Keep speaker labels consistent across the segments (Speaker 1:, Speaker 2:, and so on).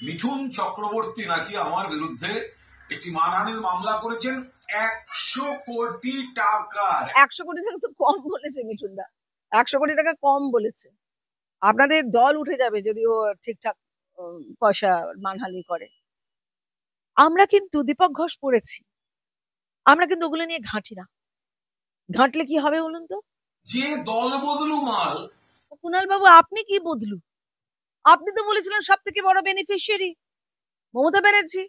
Speaker 1: মিঠুন চক্রবর্তী নাকি আমার বিরুদ্ধে একটি মানহানির মামলা করেছেন 100 কোটি টাকার।
Speaker 2: 100 কোটি টাকা তো কম বলেছে মিঠুন দা, 100 কোটি টাকা কম বলেছে। আপনাদের দল উঠে যাবে যদি ও ঠিকঠাক পয়সা মানহানি করে। আমরা কিন্তু দীপক ঘোষ পড়েছি, আমরা কিন্তু ওগুলো নিয়ে ঘাঁটি না। ঘাঁটলে কি হবে বলুন তো?
Speaker 1: যে দল বদলু মাল।
Speaker 2: কুণাল বাবু, আপনি কি বদলু? আপনি তো বলেছিলেন সব থেকে বড় বেনিফিশিয়ারি মমতা ব্যানার্জি।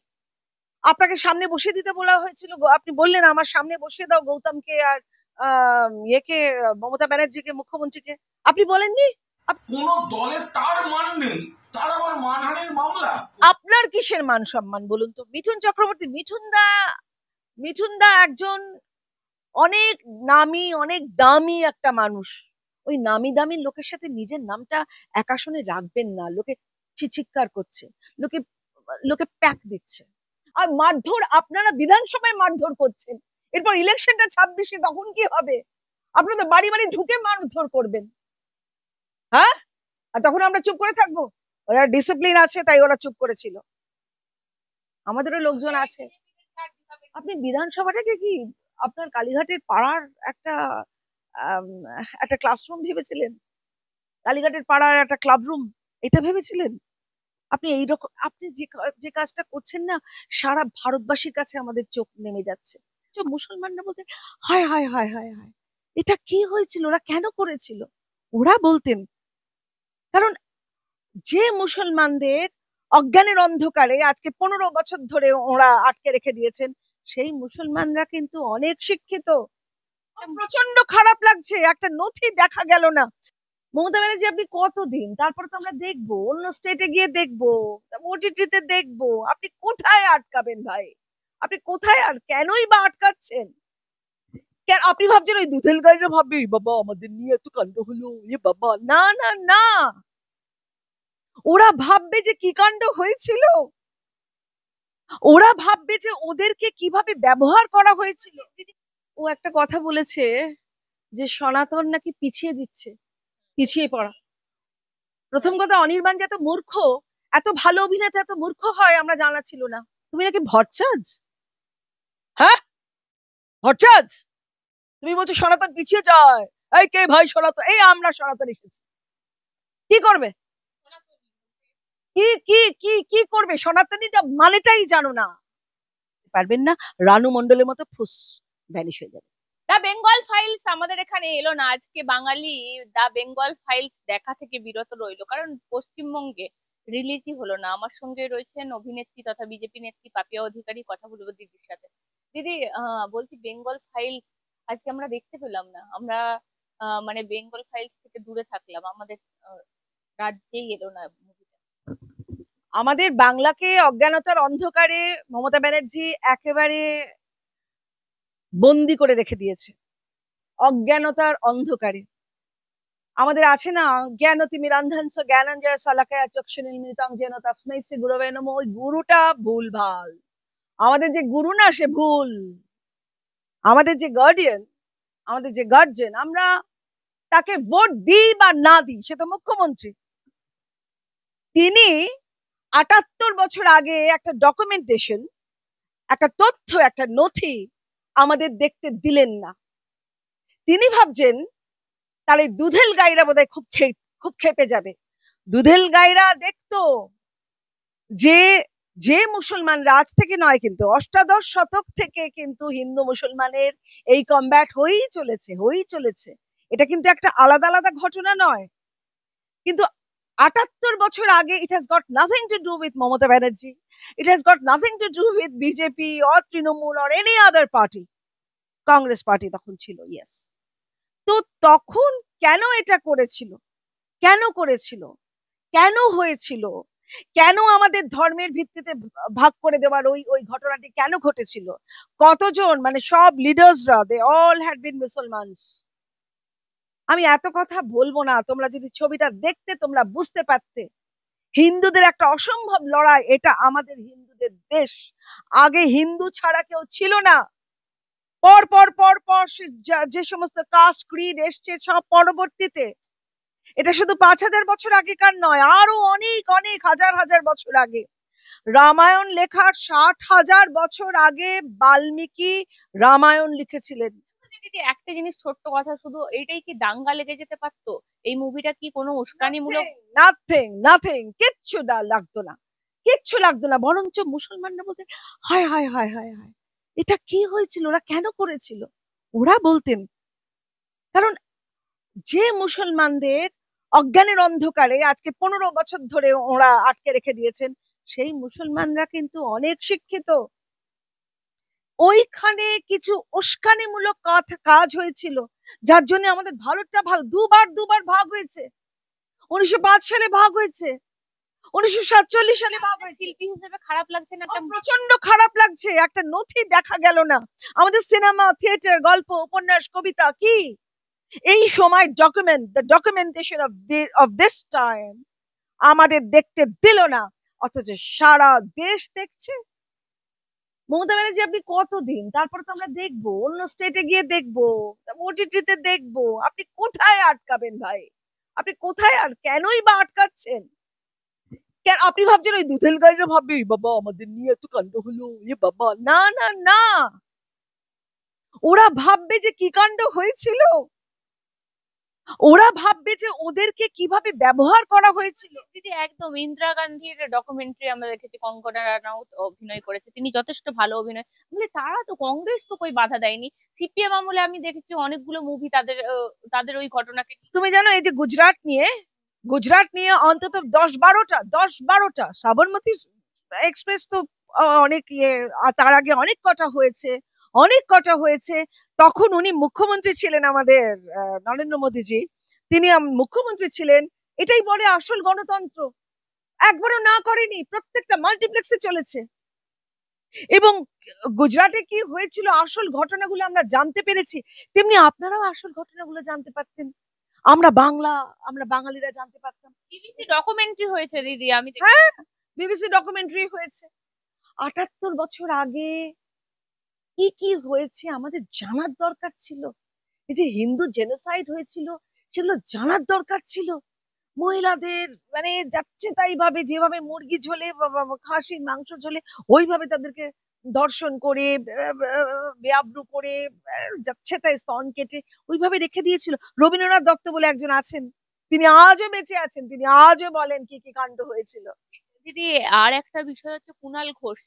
Speaker 2: আপনাকে সামনে বসিয়ে দিতে বলা হয়েছিল, আপনি বললেন আমার সামনে বসিয়ে দাও গৌতমকে আর ইয়েকে, মমতা ব্যানার্জিকে, মুখ্যমন্ত্রীকে। আপনি বলেননি?
Speaker 1: কোন দলের তার মান নেই, তার আবার মানহানির মামলা।
Speaker 2: আপনার কিসের মান সম্মান বলুন তো? মিঠুন চক্রবর্তী, মিঠুন দা একজন অনেক নামি, অনেক দামি একটা মানুষ। ওই নামি দামি লোকের সাথে নিজের নামটা এক আসনে রাখবেন না। লোকে চিৎকার করছে, লোকে লোকে প্যাক দিচ্ছে। আর মারধর, আপনারা বিধানসভায় মারধর করছেন, এরপর ইলেকশনটা 26-এ, তখন কি হবে? আপনারা তো বাড়ি বাড়ি ঢুকে মারধর করবেন, হ্যাঁ? আর তখন আমরা চুপ করে থাকবো? ওরা ডিসিপ্লিন আছে তাই ওরা চুপ করেছিল, আমাদেরও লোকজন আছে। আপনি বিধানসভাটাকে কি আপনার কালীঘাটের পাড়ার একটা একটা ক্লাসরুম ভেবেছিলেন? কালীঘাটের পাড়ার একটা ক্লাব রুম এটা ভেবেছিলেন? আপনি এইরকম, আপনি যে কাজটা করছেন না, সারা ভারতবাসীর কাছে আমাদের চোখ নেমে যাচ্ছে। মুসলমানরা বলতেন হায় হায় হায় হায় হায়, এটা কি হয়েছিল, ওরা কেন করেছিল? ওরা বলতেন, কারণ যে মুসলমানদের অজ্ঞানের অন্ধকারে আজকে 15 বছর ধরে ওরা আটকে রেখে দিয়েছেন, সেই মুসলমানরা কিন্তু অনেক শিক্ষিত। প্রচন্ড খারাপ লাগছে, একটা নথি দেখা গেল না। মমতা ব্যানার্জি, আপনি কতদিন? তারপরে তো আমরা দেখবো, অন্য স্টেটে গিয়ে দেখবো, ওটিটিতে দেখবো। আপনি কোথায় আটকাবেন ভাই? আপনি কোথায়, আর কেনই বা আটকাচ্ছেন? কেন আপনি ভাবছেন ওই দুধেল গাইরা ভাববে বাবা আমাদের নিয়ে এত কাণ্ড হলো, এ বাবা? না না না, ওরা ভাববে যে কি কাণ্ড হয়েছিল, ওরা ভাববে যে ওদেরকে কিভাবে ব্যবহার করা হয়েছিল। ও একটা কথা বলেছে যে সনাতন নাকি পিছিয়ে দিচ্ছে, পিছিয়ে পড়া। প্রথম কথা, অনির্বাণ যে এত মূর্খ, এত ভালো অভিনেতা এত মূর্খ হয় আমরা জানা ছিল না। তুমি নাকি ভট্টাচ, হ্যাঁ ভট্টাচ, তুমি বলছো সনাতন পিছিয়ে যায়। এই কে ভাই সনাতন? এই আমরা সনাতন এসেছি, কি করবে? কি কি কি কি করবে? সনাতনীটা মানেটাই জানো না, পারবেন না। রানু মন্ডলের মতো ফুস ভ্যানিশ হয়ে যাবে।
Speaker 3: দা বেঙ্গল ফাইলস আমাদের এখানে এলো না আজকে। বাঙালি দা বেঙ্গল ফাইলস দেখা থেকে বিরত রইলো, কারণ পশ্চিমবঙ্গে রিলিজই হলো না। আমার সঙ্গে রয়েছেন অভিনেত্রী তথা বিজেপি নেত্রী পাপিয়া অধিকারী। কথা বলবো দিদির সাথে। দিদি, বলছি বেঙ্গল ফাইলস আজকে আমরা দেখতে পেলাম না। আমরা মানে বেঙ্গল ফাইলস থেকে দূরে থাকলাম, আমাদের রাজ্যেই এলো না মুভিটা।
Speaker 2: আমাদের বাংলাকে অজ্ঞানতার অন্ধকারে মমতা ব্যানার্জি একেবারে বন্দি করে রেখে দিয়েছে, অজ্ঞানতার অন্ধকারে। আমাদের আছে না, জ্ঞানতিমিরান্ধস্য জ্ঞানাঞ্জয় শলাকয়া চক্ষুর্মিলিতং যেন তস্मै শ্রী গুরবে নমঃ, ওই গুরুটা ভুলভাল। আমাদের যে গুরু না, সে ভুল। আমাদের যে গার্ডিয়ান, আমাদের যে গার্জেন, আমরা তাকে ভোট দিই বা না দিই, সে তো মুখ্যমন্ত্রী। তিনি 78 বছর আগে একটা ডকুমেন্টেশন, একটা তথ্য, একটা নথি আমাদের দেখতে দিলেন না। তিনি ভাবছেন তার এই দুধেল গাইরা বোধহয় খুব খেপে যাবে। দুধেল গাইরা দেখতো যে যে মুসলমানরা, আজ থেকে নয় কিন্তু, অষ্টাদশ শতক থেকে কিন্তু হিন্দু মুসলমানের এই কমব্যাট হয়েই চলেছে। এটা কিন্তু একটা আলাদা আলাদা ঘটনা নয়। কিন্তু 78 বছর আগে, it has got nothing to do with Mamata Banerjee, it has got nothing to do with BJP or Trinamool or any other party. Congress party তখন ছিল, ইয়েস। তো তখন কেন এটা করেছিল, কেন হয়েছিল, কেন আমাদের ধর্মের ভিত্তিতে ভাগ করে দেওয়ার ওই ঘটনাটি কেন ঘটেছিল? কতজন, মানে সব লিডার্সরা, দে অল হ্যাড বিন মুসলমানস। আমি এত কথা বলবো না, তোমরা যদি ছবিটা দেখতে তোমরা বুঝতে পারতে। হিন্দুদের একটা অসম্ভব লড়াই, এটা আমাদের হিন্দুদের দেশ। আগে হিন্দু ছাড়া কেউ ছিল না। পর পর পর পর যে সমস্ত কাস্ট ক্রিড এসছে, সব পরবর্তীতে। এটা শুধু 5000 বছর আগেকার নয়, আরো অনেক অনেক হাজার হাজার বছর আগে। রামায়ণ লেখার 60,000 বছর আগে বাল্মীকি রামায়ণ লিখেছিলেন।
Speaker 3: দিদি একটা জিনিস ছোট্ট কথা, শুধু এইটাই কি দাঙ্গা লেগে যেতে পারতো? এই মুভিটা কি কোনো উস্কানিমূলক?
Speaker 2: নাথিং নাথিং, কিচ্ছু লাগতো না, কিচ্ছু লাগতো না। বরঞ্চ মুসলমানরা বলতেন, হায় হায় হায় হায় হায়, এটা কি হয়েছিল, ওরা কেন করেছিল। ওরা বলতেন, কারণ যে মুসলমানদের অজ্ঞানের অন্ধকারে আজকে 15 বছর ধরে ওরা আটকে রেখে দিয়েছেন, সেই মুসলমানরা কিন্তু অনেক শিক্ষিত। ওইখানে কিছু উস্কানিমূলক কাজ হয়েছিল, যার জন্য আমাদের ভারতটা দুবার ভাগ হয়েছে। 1905 সালে ভাগ হয়েছে, 1947 সালে ভাগ হয়েছে।
Speaker 3: শিল্পী হিসেবে খারাপ লাগছে না? একটা
Speaker 2: প্রচন্ড খারাপ লাগছে, একটা নথি দেখা গেল না। আমাদের সিনেমা, থিয়েটার, গল্প, উপন্যাস, কবিতা কি এই সময় ডকুমেন্টেশন অফ দিস টাইম আমাদের দেখতে দিল না, অথচ সারা দেশ দেখছে। মমতা ব্যানার্জি, আপনি কতদিন, তারপরে তো আমরা দেখবো, অন্য স্টেটে গিয়ে দেখবো, ওটিটিতে দেখবো, আপনি কোথায় আটকাবেন ভাই? আপনি কোথায়, আর কেনই বা আটকাচ্ছেন? কেন আপনি ভাবছেন ওই দুধেল গাইরা ভাববে বাবা আমাদের নিয়ে এত কাণ্ড হলো, এ বাবা, না না না, ওরা ভাববে যে কি কাণ্ড হয়েছিল, ওরা ভাববে যে ওদেরকে কিভাবে ব্যবহার করা হয়েছিল।
Speaker 3: দিদি একদম ইন্দিরা গান্ধীর ডকুমেন্টারি আমরা দেখেছি, কঙ্গনা রানাউত অভিনয় করেছে, তিনি যথেষ্ট ভালো অভিনয়, বলে তারা তো, কংগ্রেস তো কই বাধা দেয়নি। সিপিএম আমলে আমি দেখেছি অনেকগুলো মুভি তাদের তাদের ওই ঘটনাকে।
Speaker 2: তুমি জানো এই যে গুজরাট নিয়ে অন্তত 10-12টা সাবরমতী এক্সপ্রেস তো অনেক তার আগে অনেক কটা হয়েছে। তখন উনি মুখ্যমন্ত্রী ছিলেন, আমাদের নরেন্দ্র মোদীজি, তিনি মুখ্যমন্ত্রী ছিলেন। এটাই বলে আসল গণতন্ত্র। একবারও না করেনি, প্রত্যেকটা মাল্টিপ্লেক্সে চলেছে। এবং গুজরাটে কি হয়েছিল আসল ঘটনাগুলো আমরা জানতে পেরেছি, তেমনি আপনারাও আসল ঘটনাগুলো জানতে পারতেন, আমরা বাঙালিরা জানতে পারতাম।
Speaker 3: বিবিসি ডকুমেন্টারি হয়েছে দিদি, আমি
Speaker 2: হ্যাঁ, বিবিসি ডকুমেন্টারি হয়েছে। 78 বছর আগে কি কি হয়েছে আমাদের জানার দরকার ছিল। এই যে হিন্দু জেনোসাইড হয়েছিল, সেগুলো জানার দরকার ছিল। মহিলাদের মানে যাচ্ছে তাই ভাবে, যেভাবে মুরগি ঝোলে, খাসির মাংস ঝোলে, ওইভাবে তাদেরকে ধর্ষণ করে, বেআব্রু করে, যাচ্ছে তাই স্তন কেটে ওইভাবে রেখে দিয়েছিল। রবীন্দ্রনাথ দত্ত বলে একজন আছেন, তিনি আজও বেঁচে আছেন, তিনি আজও বলেন কি কি কাণ্ড হয়েছিল।
Speaker 3: দিদি আর একটা বিষয় হচ্ছে কুণাল ঘোষ।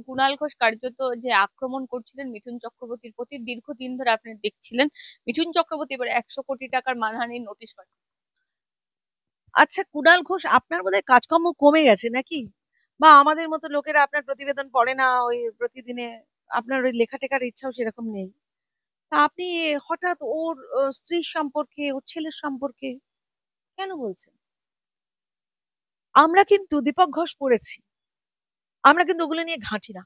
Speaker 3: কুণাল ঘোষ কার্যত যে আক্রমণ করছিলেন মিঠুন চক্রবর্তীর প্রতি, দীর্ঘদিন ধরে আপনি দেখছিলেন মিঠুন চক্রবর্তী এবার 100 কোটি টাকার মানহানির নোটিশ পাঠান।
Speaker 2: আচ্ছা কুণাল ঘোষ, আপনার বোধহয় কাজকর্ম কমে গেছে নাকি, বা আমাদের মতো লোকেরা আপনার প্রতিবেদন পড়ে না ওই প্রতিদিনে, আপনার ওই লেখা টেখার ইচ্ছাও সেরকম নেই, তা আপনি হঠাৎ ওর স্ত্রীর সম্পর্কে, ওর ছেলের সম্পর্কে কেন বলছেন? আমরা কিন্তু দীপক ঘোষ পড়েছি, আমরা কিন্তু ওগুলো নিয়ে ঘাঁটি না।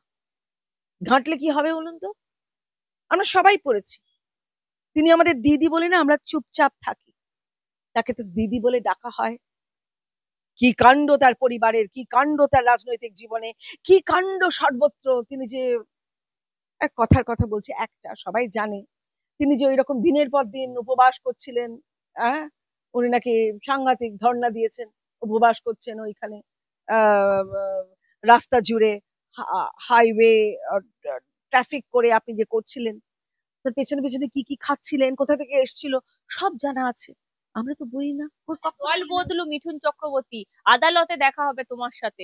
Speaker 2: ঘাঁটলে কি হবে বলুন তো? আমরা সবাই পড়েছি। তিনি আমাদের দিদি বলে না আমরা চুপচাপ থাকি, তাকে তো দিদি বলে ডাকা হয়। কি কাণ্ড তার পরিবারের, কি কাণ্ড তার রাজনৈতিক জীবনে, কি কাণ্ড সর্বত্র। তিনি যে এক কথার কথা বলছি, একটা সবাই জানে, তিনি যে ওই রকম দিনের পর দিন উপবাস করছিলেন। হ্যাঁ, উনি নাকি সাংঘাতিক ধর্ণা দিয়েছেন, উপবাস করছেন ওইখানে রাস্তা জুড়ে, হাইওয়ে ট্রাফিক করে আপনি যে করছিলেন, তার পেছনে পেছনে কি কি খাচ্ছিলেন, কোথা থেকে এসেছিল, সব জানা আছে। আমরা তো বলি না।
Speaker 3: দল বদলু মিঠুন চক্রবর্তী, আদালতে দেখা হবে তোমার সাথে,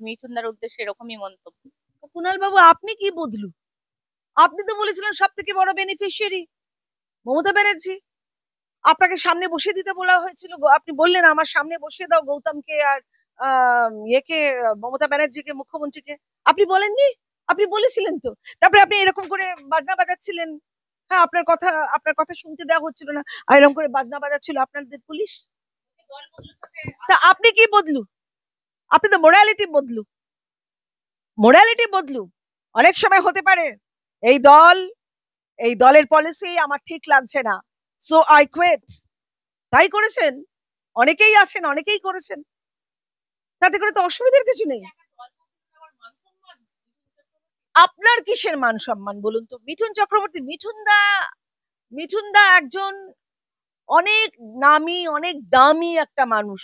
Speaker 3: মিঠুনদার উদ্দেশ্যে এরকমই মন্তব্য।
Speaker 2: কুণাল বাবু, আপনি কি বদলু? আপনি তো বলেছিলেন সব থেকে বড় বেনিফিশিয়ারি মমতা ব্যানার্জি। আপনাকে সামনে বসিয়ে দিতে বলা হয়েছিল, আপনি বললেন আমার সামনে বসিয়ে দাও গৌতমকে আর ইয়েকে, মমতা ব্যানার্জিকে, মুখ্যমন্ত্রীকে। আপনি বলেননি? আপনি বলেছিলেন তো। তারপরে আপনি এরকম করে বাজনা বাজাচ্ছিলেন। হ্যাঁ, আপনার কথা শুনতে দেওয়া হচ্ছিল না, আর এরকম করে বাজনা বাজাচ্ছিল আপনাদের পুলিশ। তা আপনি কি বদলু? আপনি তো মোরালিটি বদলু। অনেক সময় হতে পারে এই দলের পলিসি আমার ঠিক লাগছে না, সো আই কুইট, তাই করেছেন। অনেকেই করেছেন, তাতে করে তো অসুবিধার কিছু নেই। আপনার কিসের মান সম্মান বলুন তো? মিঠুন দা একজন অনেক নামি, অনেক দামি একটা মানুষ।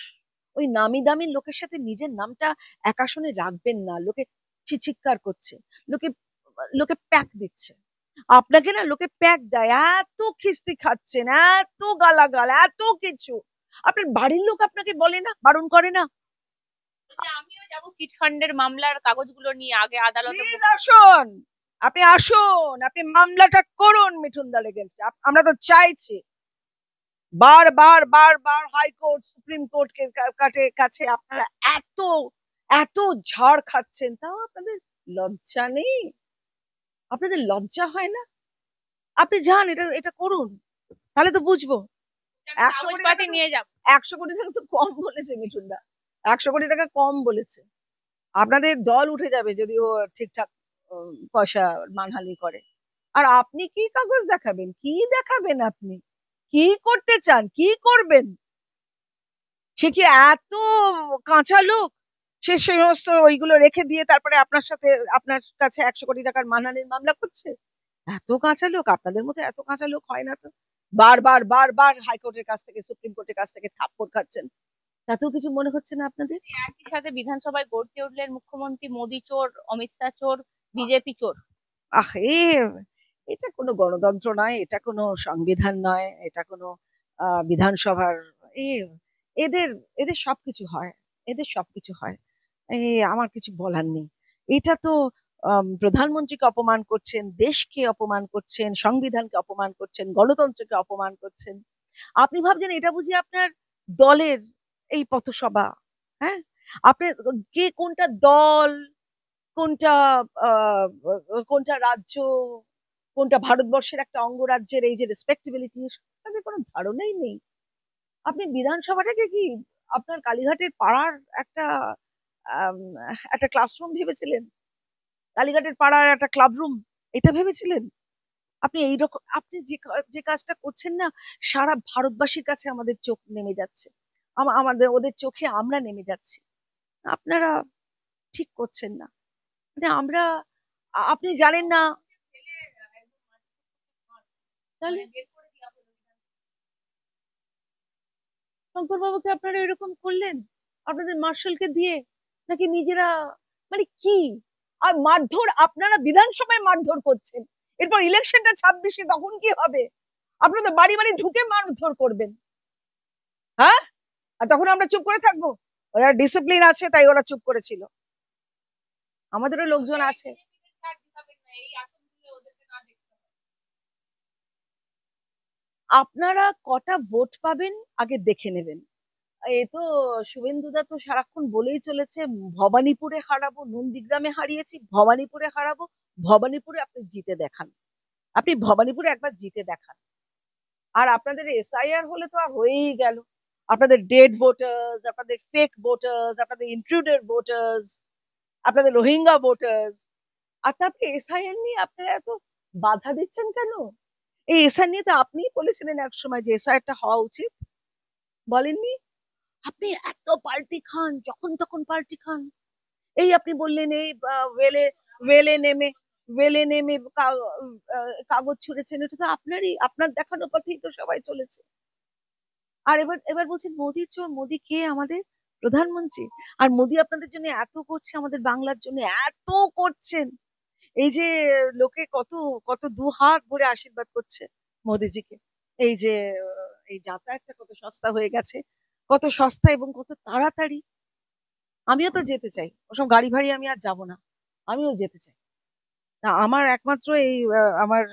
Speaker 2: ওই নামি দামি লোকের সাথে নিজের নামটা এক আসনে রাখবেন না। লোকে চিৎকার করছে, লোকে লোকে প্যাক দিচ্ছে আপনাকে, না লোকে প্যাক দেয়, এত খিস্তি খাচ্ছেন, এত গালাগাল, এত কিছু। আপনার বাড়ির লোক আপনাকে বলে না, বারণ করে না?
Speaker 3: যে আমিও যাবো চিট ফান্ডের মামলার কাগজগুলো নিয়ে আগে আদালতে
Speaker 2: প্লিজ আসুন, আপনি আসুন, আপনি মামলাটা করুন মিঠুনদার এগেনস্টে। আমরা তো চাইছি, বারবার বারবার হাইকোর্ট, সুপ্রিম কোর্ট কাছে আপনারা এত এত ঝাড় খাচ্ছেন, তাও আপনাদের লজ্জা নেই? আপনাদের লজ্জা হয় না? আপনি যান, এটা এটা করুন, তাহলে তো বুঝবো। 100 কোটি টাকা
Speaker 3: কাগজপাতি
Speaker 2: তো,
Speaker 3: নিয়ে যাবো।
Speaker 2: 100 কোটি টাকা তো কম বলেছে মিঠুনদা, 100 কোটি টাকা কম বলেছে। আপনাদের দল উঠে যাবে যদি ও ঠিকঠাক পয়সা মানহানি করে। আর আপনি কি কাগজ দেখাবেন, কি দেখাবেন? আপনি কি করতে চান, কি করবেন? সে কি এত কাঁচা লোক? সে সমস্ত ওইগুলো রেখে দিয়ে তারপরে আপনার সাথে, আপনার কাছে 100 কোটি টাকার মানহানির মামলা করছে? এত কাঁচা লোক? আপনাদের মতো এত কাঁচা লোক হয় না তো। বারবার বারবার হাইকোর্টের কাছ থেকে, সুপ্রিম কোর্টের কাছ থেকে থাপ্পড় খাচ্ছেন, তাতেও কিছু মনে হচ্ছে না আপনাদের?
Speaker 3: একই সাথে বিধানসভায় গর্জে উঠলেন মুখ্যমন্ত্রী, মোদি চোর, অমিত শাহ চোর, বিজেপি চোর।
Speaker 2: আহ এটা কোনো গণতন্ত্র নয়, এটা কোনো সংবিধান নয়, এটা কোনো বিধানসভার এ এদের এদের সবকিছু হয়, এদের সবকিছু হয়। আমার কিছু বলার নেই। এটা তো প্রধানমন্ত্রীকে অপমান করছেন, দেশকে অপমান করছেন, সংবিধানকে অপমান করছেন, গণতন্ত্রকে অপমান করছেন। আপনি ভাবছেন এটা বুঝি আপনার দলের এই পথসভা? হ্যাঁ, আপনি কে, কোনটা দল, কোনটা কোনটা রাজ্য, কোনটা ভারতবর্ষের একটা অঙ্গরাজ্যের এই যে রেসপেক্টেবিলিটি, তাদের কোনো ধারণাই নেই। আপনি বিধানসভাটাকে কি আপনার কালীঘাটের পাড়ার একটা আম, একটা ক্লাসরুম ভেবেছিলেন? কালীঘাটের পাড়ার একটা ক্লাব রুম এটা ভেবেছিলেন? আপনি এইরকম, আপনি যে কাজটা করছেন না, সারা ভারতবাসীর কাছে আমাদের চোখ নেমে যাচ্ছে, আমাদের ওদের চোখে আমরা নেমে যাচ্ছি। আপনারা ঠিক করছেন না। মানে আমরা, আপনি জানেন না তাহলে শঙ্কর বাবুকে আপনারা এরকম করলেন আপনাদের মার্শালকে দিয়ে, নাকি নিজেরা? মানে কি? আর মারধর, আপনারা বিধানসভায় মারধর করছেন, এরপর ইলেকশনটা 26-এ, তখন কি হবে? আপনাদের বাড়ি বাড়ি ঢুকে মারধর করবেন, হ্যাঁ? আর তখন আমরা চুপ করে থাকবো? ওরা ডিসিপ্লিন আছে তাই ওরা চুপ করেছিল, আমাদেরও লোকজন আছে। আপনারা কটা ভোট পাবেন আগে দেখে নেবেন। এ তো শুভেন্দুদা তো সারাক্ষণ বলেই চলেছে, ভবানীপুরে হারাবো, নন্দীগ্রামে হারিয়েছি, ভবানীপুরে হারাবো। ভবানীপুরে আপনি জিতে দেখান, আপনি ভবানীপুরে একবার জিতে দেখান। আর আপনাদের এসআইআর হলে তো আর হয়েই গেল। আপনাদের ডেড ভোটার্স, আপনাদের ফেক ভোটার্স, আপনাদের ইন্ট্রুডার ভোটার্স, আপনাদের রোহিঙ্গা ভোটার্স। আর তারপরে এসআইআর নিয়ে আপনারা এত বাধা দিচ্ছেন কেন? এই এসআইআর নিয়ে তো আপনিই বলেছিলেন এক সময় যে এসআইআরটা হওয়া উচিত, বলেননি? আপনি এত পাল্টি খান, যখন তখন পাল্টি খান। এই আপনি বললেন এই ওয়েলে ওয়েলে নেমে ওয়েলে নেমে কাগজ ছুঁড়েছেন, এটা তো আপনারই, আপনার দেখানো পথেই তো সবাই চলেছে। আর এবার এবার বলছেন মোদি চোর। মোদি কে? আমাদের প্রধানমন্ত্রী। আর মোদি আপনাদের জন্য এত করছে, আমাদের বাংলার জন্য এত করছেন। এই যে লোকে কত কত দু হাত ভরে আশীর্বাদ করছে মোদিজিকে। এই যে এই যাতায়াতটা কত সস্তা হয়ে গেছে, কত সস্তা এবং কত তাড়াতাড়ি। আমিও তো যেতে চাই, ওসব গাড়ি ভাড়ি আমি আর যাব না, আমিও যেতে চাই। না, আমার একমাত্র এই আমার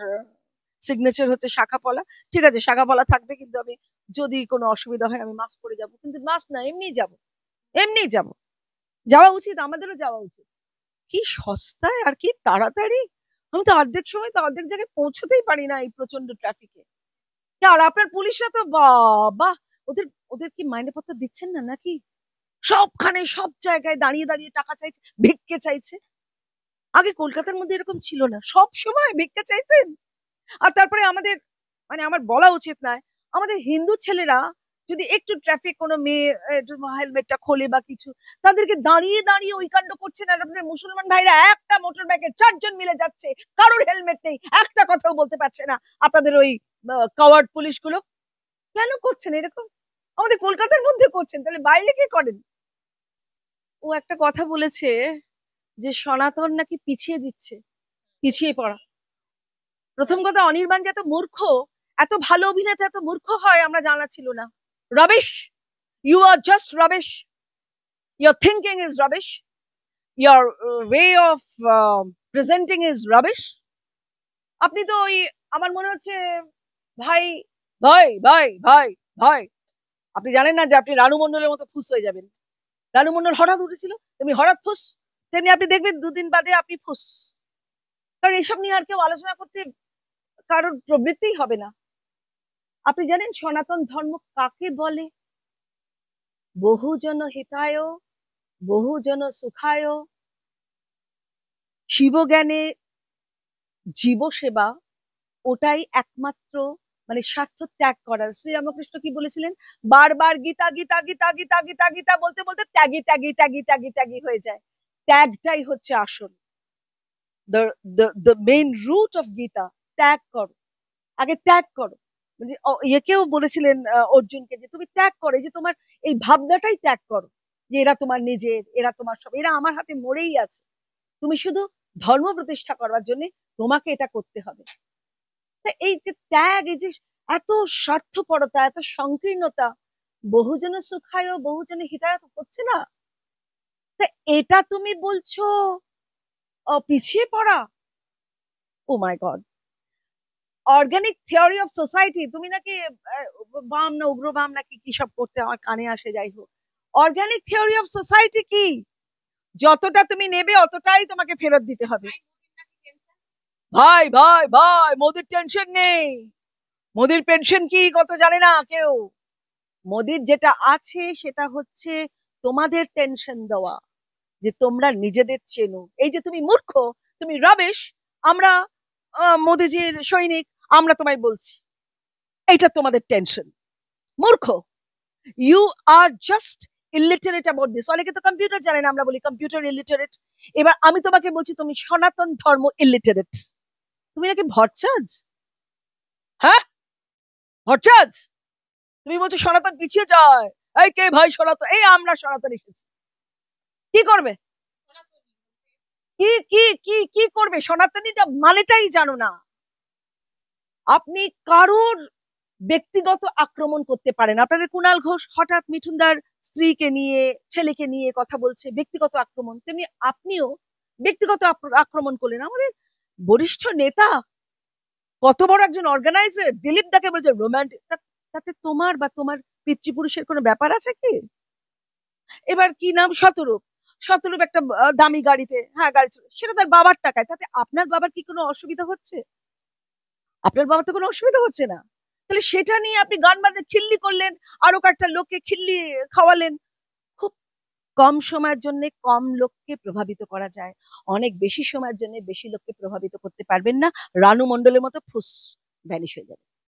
Speaker 2: সিগনেচার হচ্ছে শাখাপলা। ঠিক আছে, শাখাপলা থাকবে, কিন্তু আমি যদি কোনো অসুবিধা হয় আমি মাস্ক পরে যাব, কিন্তু মাস্ক না, এমনি যাব, এমনি যাব। যাওয়া উচিত, আমাদেরও যাওয়া উচিত। কি সস্তায় আর কি তাড়াতাড়ি! আমি তো অর্ধেক সময় তো অর্ধেক জায়গায় পৌঁছতেই পারি না এই প্রচন্ড ট্রাফিকে। আর আপনার পুলিশরা তো বাবা, ওদের ওদের কি মাইনেপত্র দিচ্ছেন না নাকি? সবখানে সব জায়গায় দাঁড়িয়ে দাঁড়িয়ে টাকা চাইছে, ভিক্ষে চাইছে। আগে কলকাতার মধ্যে এরকম ছিল না, সব সময় ভিক্ষা চাইছেন। আর তারপরে আমাদের, মানে আমার বলা উচিত নয়, আমাদের হিন্দু ছেলেরা যদি একটু ট্রাফিক, কোনো মেয়ে হেলমেটটা খোলে বা কিছু, তাদেরকে দাঁড়িয়ে দাঁড়িয়ে ওই কাণ্ড করছেন। আর আপনাদের মুসলমান ভাইরা একটা মোটর বাইকে 4 জন মিলে যাচ্ছে, কারোর হেলমেট নেই, একটা কথাও বলতে পারছে না। আপনাদের ওই কাওয়ার্ড পুলিশগুলো কেন করছেন এরকম? আমাদের কলকাতার মধ্যে করছেন, তাহলে বাইরে কি করেন? ও একটা কথা বলেছে যে সনাতন নাকি পিছিয়ে দিচ্ছে, পিছিয়ে পড়া। প্রথম কথা, অনির্বাণ যে এত মূর্খ, এত ভালো অভিনেতা এত মূর্খ হয় আমরা জানা ছিল না। Rubbish, you are just rubbish, your thinking is rubbish, your way of presenting is rubbish. আপনি তো ওই, আমার মনে হচ্ছে, ভাই ভাই ভাই ভাই ভাই, আপনি জানেন না যে আপনি রানু মণ্ডলের মতো ফুস হয়ে যাবেন। রানু মণ্ডল হঠাৎ উঠেছিল, তেমনি হঠাৎ ফুস, তেমনি আপনি দেখবেন দুদিন বাদে আপনি ফুস। কারণ এসব নিয়ে আর কেউ আলোচনা করতে কারোর প্রবৃত্তিই হবে না। আপনি জানেন সনাতন ধর্ম কাকে বলে? বহুজন হিতায়, বহুজন সুখায়, শিবজ্ঞানে জীব সেবা, ওটাই একমাত্র মানে স্বার্থ ত্যাগ করার। শ্রীরামকৃষ্ণ কি বলেছিলেন? বারবার গীতা গীতা গীতা গীতা গীতা গীতা বলতে বলতে ত্যাগী ত্যাগী ত্যাগী ত্যাগী ত্যাগী হয়ে যায়। ত্যাগটাই হচ্ছে আসল, the main root of Gita. ত্যাগ করো, আগে ত্যাগ করো। মানে ইয়েকেও বলেছিলেন অর্জুনকে যে তুমি ত্যাগ করো, এই যে তোমার এই ভাবনাটাই ত্যাগ করো, যে এরা তোমার নিজের, এরা তোমার সব, এরা আমার হাতে মরেই আছে, তুমি শুধু ধর্ম প্রতিষ্ঠা করার জন্য তোমাকে এটা করতে হবে। তা এই যে ত্যাগ, এই যে এত স্বার্থপরতা, এত সংকীর্ণতা, বহুজন সুখায় বহুজন হিতায় হচ্ছে না। তা এটা তুমি বলছো পিছিয়ে পড়া? Oh my God. Organic theory of society, তুমি নাকি বাম না উগ্রবাম নাকি কি সব করতে আমার কানে আসে, যাই হোক। অর্গানিক থিওরি অফ সোসাইটি কি? যতটা তুমি নেবে অতটাই তোমাকে ফেরত দিতে হবে। ভাই ভাই ভাই, মোদির টেনশন নেই। মোদির পেনশন কি কত জানে না কেউ। মোদির যেটা আছে সেটা হচ্ছে তোমাদের টেনশন দেওয়া, যে তোমরা নিজেদের চেনো। এই যে তুমি মূর্খ, তুমি রাবিশ, আমরা মোদিজির সৈনিক, আমরা তোমায় বলছি এইটা তোমাদের টেনশন। মূর্খ, you are just illiterate about this. অনেকে তো কম্পিউটার জানে না, আমরা বলি কম্পিউটার ইলিটারেট। এবার আমি তোমাকে বলছি তুমি সনাতন ধর্ম ইলিটারেট। তুমি নাকি ভট্টাচ, হ্যাঁ ভট্টাচ, তুমি বলছো সনাতন পিছিয়ে যায়। এই কে ভাই সনাতন? এই আমরা সনাতন এসেছি। কি করবে? কি কি কি কি করবে? সনাতনীটা মানেটাই জানো না। আপনি কারোর ব্যক্তিগত আক্রমণ করতে পারেন। আপনাদের কুণাল ঘোষ হঠাৎ মিঠুনদার স্ত্রীকে নিয়ে, ছেলেকে নিয়ে কথা বলছে, ব্যক্তিগত আক্রমণ। তেমনি আপনিও ব্যক্তিগত আক্রমণ করলেন আমাদের বরিষ্ঠ নেতা, কত বড় একজন অর্গানাইজার। দিলীপ দাকে বলছে রোমান্টিক, তাতে তোমার বা তোমার পিতৃপুরুষের কোনো ব্যাপার আছে কি? এবার কি নাম, শতরূপ, শতরূপ একটা দামি গাড়িতে, হ্যাঁ গাড়ি চলে, সেটা তার বাবার টাকায়, তাতে আপনার বাবার কি কোনো অসুবিধা হচ্ছে? আপনার বাবার তো কোনো অসুবিধা হচ্ছে না। তাহলে সেটা নিয়ে আপনি গান বাজে খিল্লি করলেন, আরো কয়েকটা লোককে খিল্লি খাওয়ালেন। খুব কম সময়ের জন্য কম লোককে প্রভাবিত করা যায়, অনেক বেশি সময়ের জন্য বেশি লোককে প্রভাবিত করতে পারবেন না। রানু মণ্ডলের মতো ফুস ভ্যানিশ হয়ে যাবে।